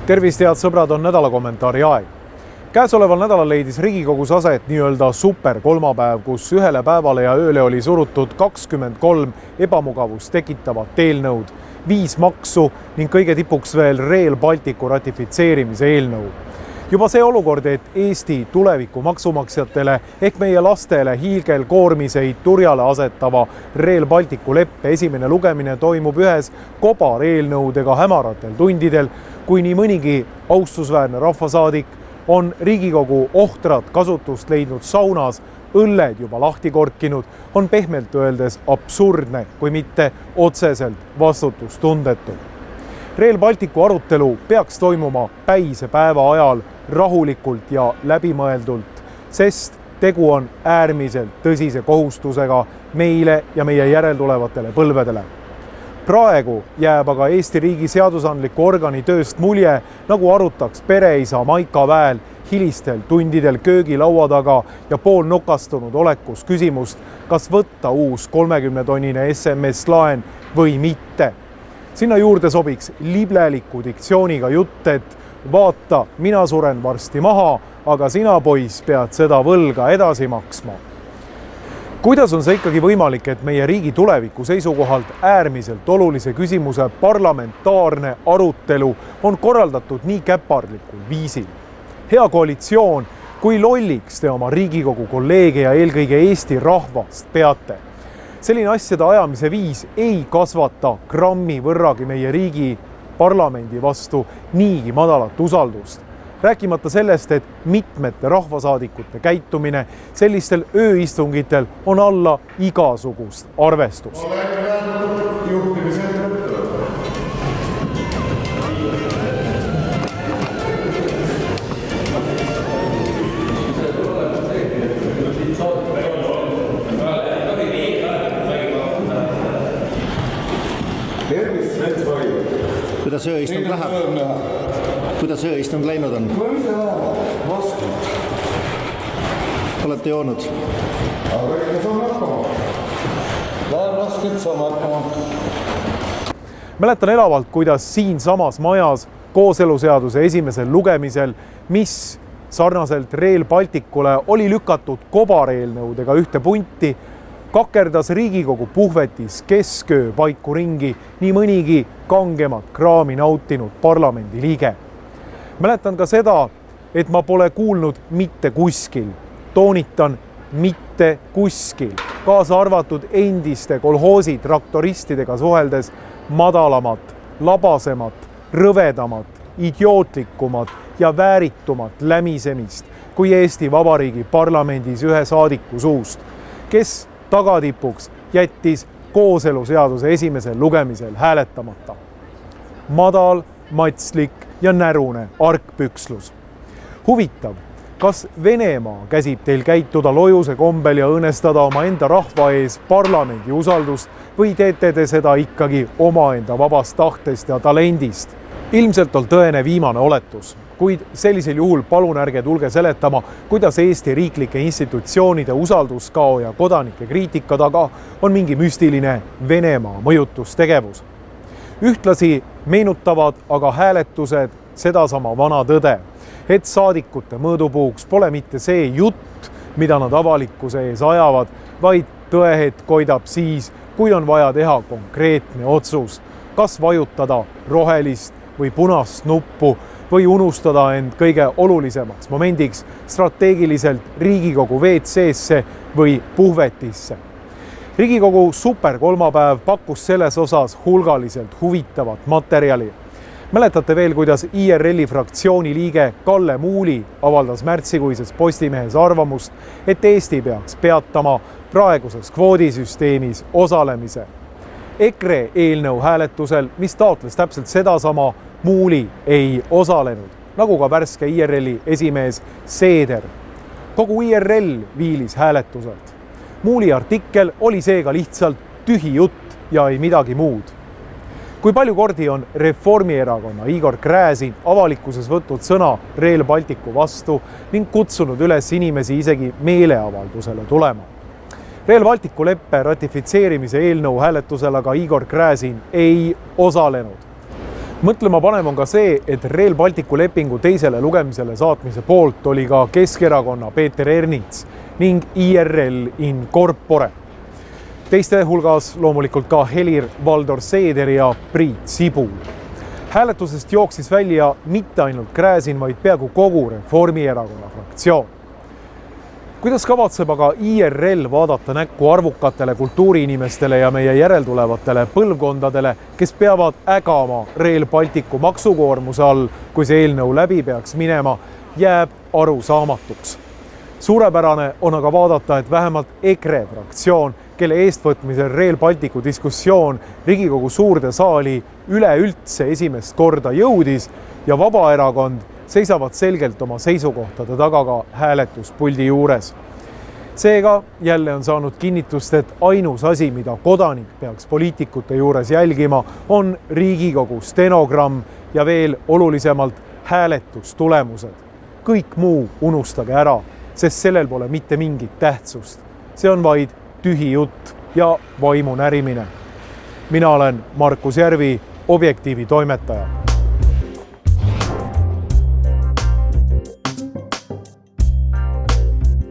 Tervist, head sõbrad, on nädala kommentaari aeg. Käesoleval nädalal leidis Riigikogus aset nii-öelda super kolmapäev, kus ühele päevale ja ööle oli surutud 23 ebamugavust tekitavat eelnõud, 5 maksu ning kõige tipuks veel Rail Balticu ratifitseerimise eelnõu. Juba see olukord, et Eesti tuleviku maksumaksjatele ehk meie lastele hiigelkoormiseid turjale asetava Rail Balticu leppe esimene lugemine toimub ühes kobareelnõudega hämaratel tundidel, kui nii mõnigi austusväärne rahvasaadik on Riigikogu ohtrat kasutust leidnud saunas õlled juba lahti korkinud, on pehmelt öeldes absurdne, kui mitte otseselt vastutustundetu. Rail Balticu arutelu peaks toimuma päise päeva ajal rahulikult ja läbimõeldult, sest tegu on äärmiselt tõsise kohustusega meile ja meie järeltulevatele põlvedele. Praegu jääb aga Eesti riigi seadusandliku organi tööst mulje, nagu arutaks pereisa Maika Väel hilistel tundidel köögilaua taga ja poolnokastunud olekus küsimust, kas võtta uus 30-tonnine SMS-laen või mitte. Sinna juurde sobiks libleliku diktsiooniga jutt, et vaata, mina suren varsti maha, aga sina, poiss, pead seda võlga edasi maksma. Kuidas on see ikkagi võimalik, et meie riigi tuleviku seisukohalt äärmiselt olulise küsimuse parlamentaarne arutelu on korraldatud nii käpardlikul viisil? Hea koalitsioon, kui lolliks te oma Riigikogu kolleege ja eelkõige Eesti rahvast peate? Selline asjade ajamise viis ei kasvata grammi võrragi meie riigi parlamendi vastu niigi madalat usaldust. Rääkimata sellest, et mitmete rahvasaadikute käitumine sellistel ööistungitel on alla igasugust arvestust. Kuidas ööistung läheb? Kuidas ööistung läinud on? Vaskelt. Olete joonud? Aga ikka saame hakkama. Läheb raskelt, saame hakkama. Mäletan elavalt, kuidas siin samas majas kooseluseaduse esimesel lugemisel, mis sarnaselt Rail Balticule oli lükatud kobareelnõudega ühte punti, kakerdas Riigikogu puhvetis kesköö paiku ringi nii mõnigi kangemat kraami nautinud parlamendi liige. Mäletan ka seda, et ma pole kuulnud mitte kuskil, toonitan mitte kuskil, kaasa arvatud endiste kolhoosi traktoristidega suheldes madalamat, labasemat, rõvedamat, idiootlikumat ja vääritumat lämisemist kui Eesti Vabariigi parlamendis ühe saadiku suust, kes tagatipuks jättis kooseluseaduse esimesel lugemisel hääletamata. Madal, matslik ja närune argpükslus. Huvitav, kas Venemaa käsib teil käituda lojuse kombel ja õõnestada oma enda rahva ees parlamendi usaldust või teete te seda ikkagi omaenda vabast tahtest ja talendist? Ilmselt on tõene viimane oletus, kuid sellisel juhul palun ärge tulge seletama, kuidas Eesti riiklike institutsioonide usalduskao ja kodanike kriitika taga on mingi müstiline Venemaa mõjutustegevus. Ühtlasi meenutavad aga hääletused sedasama vana tõde, et saadikute mõõdupuuks pole mitte see jutt, mida nad avalikkuse ees ajavad, vaid tõehetk koidab siis, kui on vaja teha konkreetne otsus, kas vajutada rohelist või punast nuppu või unustada end kõige olulisemaks momendiks strateegiliselt Riigikogu WC-sse või puhvetisse. Riigikogu superkolmapäev pakkus selles osas hulgaliselt huvitavat materjali. Mäletate veel, kuidas IRL-i fraktsiooni liige Kalle Muuli avaldas märtsikuises Postimehes arvamust, et Eesti peaks peatama praeguses kvoodisüsteemis osalemise. EKRE eelnõu hääletusel, mis taotles täpselt sedasama, Muuli ei osalenud, nagu ka värske IRL-i esimees Seeder. Kogu IRL viilis hääletuselt. Muuli artikkel oli seega lihtsalt tühi jutt ja ei midagi muud. Kui palju kordi on Reformierakonna Igor Gräzin avalikkuses võtnud sõna Rail Balticu vastu ning kutsunud üles inimesi isegi meeleavaldusele tulema. Rail Balticu leppe ratifitseerimise eelnõu hääletusel aga Igor Gräzin ei osalenud. Mõtlema panev on ka see, et Rail Balticu lepingu teisele lugemisele saatmise poolt oli ka Keskerakonna Peeter Ernits ning IRL in corpore. Teiste hulgas loomulikult ka Helir-Valdor Seeder ja Priit Sibul. Hääletusest jooksis välja mitte ainult Gräzin, vaid peaaegu kogu Reformierakonna fraktsioon. Kuidas kavatseb aga IRL vaadata näkku arvukatele kultuuriinimestele ja meie järeltulevatele põlvkondadele, kes peavad ägama Rail Balticu maksukoormuse all, kui see eelnõu läbi peaks minema, jääb arusaamatuks. Suurepärane on aga vaadata, et vähemalt EKRE fraktsioon, kelle eestvõtmisel Rail Balticu diskussioon Riigikogu suurde saali üleüldse esimest korda jõudis ja Vabaerakond seisavad selgelt oma seisukohtade taga ka hääletuspuldi juures. Seega jälle on saanud kinnitust, et ainus asi, mida kodanik peaks poliitikute juures jälgima, on Riigikogu stenogramm ja veel olulisemalt hääletustulemused. Kõik muu unustage ära, sest sellel pole mitte mingit tähtsust. See on vaid tühi jutt ja vaimu närimine. Mina olen Markus Järvi, Objektiivi toimetaja.